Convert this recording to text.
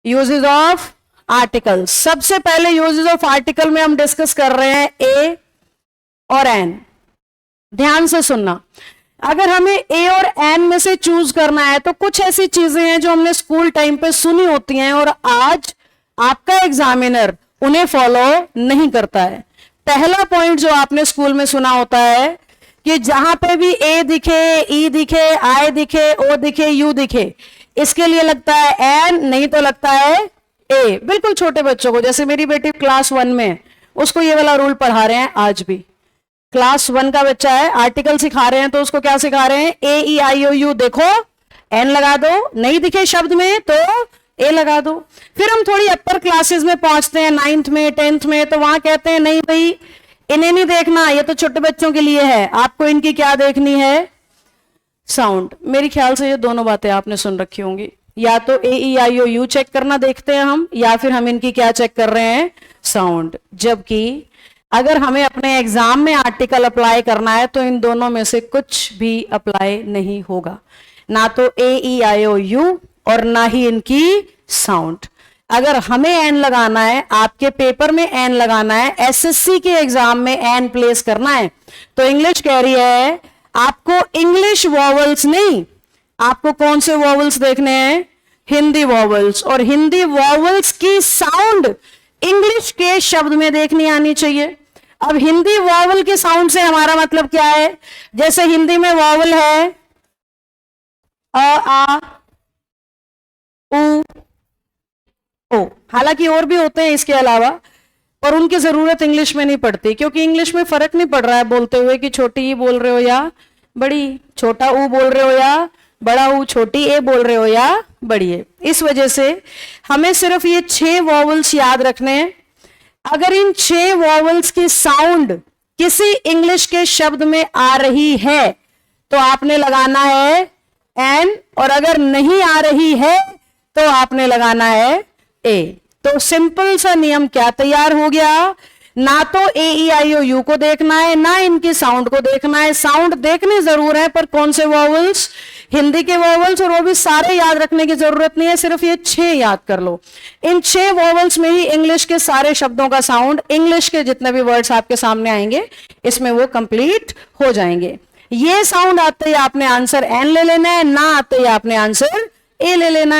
Uses of article. सबसे पहले uses of article में हम डिस्कस कर रहे हैं ए और एन। ध्यान से सुनना, अगर हमें ए और एन में से चूज करना है तो कुछ ऐसी चीजें हैं जो हमने स्कूल टाइम पे सुनी होती हैं और आज आपका एग्जामिनर उन्हें फॉलो नहीं करता है। पहला पॉइंट जो आपने स्कूल में सुना होता है कि जहां पे भी ए दिखे, ई दिखे, आई दिखे, ओ दिखे, यू दिखे, इसके लिए लगता है एन, नहीं तो लगता है ए। बिल्कुल छोटे बच्चों को, जैसे मेरी बेटी क्लास 1 में, उसको ये वाला रूल पढ़ा रहे हैं आज भी। क्लास 1 का बच्चा है, आर्टिकल सिखा रहे हैं तो उसको क्या सिखा रहे हैं, ए ई आई ओ यू देखो, एन लगा दो, नहीं दिखे शब्द में तो ए लगा दो। फिर हम थोड़ी अपर क्लासेस में पहुंचते हैं, 9th में 10th में, तो वहां कहते हैं नहीं भाई इन्हें नहीं देखना, ये तो छोटे बच्चों के लिए है, आपको इनकी क्या देखनी है, साउंड। मेरे ख्याल से ये दोनों बातें आपने सुन रखी होंगी, या तो ए ई आई ओ यू चेक करना देखते हैं हम, या फिर हम इनकी क्या चेक कर रहे हैं, साउंड। जबकि अगर हमें अपने एग्जाम में आर्टिकल अप्लाई करना है तो इन दोनों में से कुछ भी अप्लाई नहीं होगा, ना तो ए ई आई ओ यू और ना ही इनकी साउंड। अगर हमें एन लगाना है, आपके पेपर में एन लगाना है, एसएससी के एग्जाम में एन प्लेस करना है, तो इंग्लिश कह रही है आपको इंग्लिश वॉवल्स नहीं, आपको कौन से वॉवल्स देखने हैं, हिंदी वॉवल्स। और हिंदी वॉवल्स की साउंड इंग्लिश के शब्द में देखनी आनी चाहिए। अब हिंदी वॉवल के साउंड से हमारा मतलब क्या है, जैसे हिंदी में वॉवल है अ, आ, उ, ओ, हालांकि और भी होते हैं इसके अलावा, और उनकी जरूरत इंग्लिश में नहीं पड़ती, क्योंकि इंग्लिश में फर्क नहीं पड़ रहा है बोलते हुए कि छोटी ई बोल रहे हो या बड़ी, छोटा ऊ बोल रहे हो या बड़ा ऊ, छोटी ए बोल रहे हो या बड़ी ए। इस वजह से हमें सिर्फ ये 6 वॉवल्स याद रखने हैं। अगर इन 6 वॉवल्स की साउंड किसी इंग्लिश के शब्द में आ रही है तो आपने लगाना है एन, और अगर नहीं आ रही है तो आपने लगाना है ए। तो सिंपल सा नियम क्या तैयार हो गया, ना तो ए ई आई ओ यू को देखना है, ना इनकी साउंड को देखना है। साउंड देखनी जरूर है, पर कौन से वॉवल्स, हिंदी के वॉवल्स, और वो भी सारे याद रखने की जरूरत नहीं है, सिर्फ ये 6 याद कर लो। इन 6 वॉवल्स में ही इंग्लिश के सारे शब्दों का साउंड, इंग्लिश के जितने भी वर्ड्स आपके सामने आएंगे इसमें वो कंप्लीट हो जाएंगे। ये साउंड आते ही आपने आंसर एन ले लेना है, ना आते ही आपने आंसर ए ले लेना है।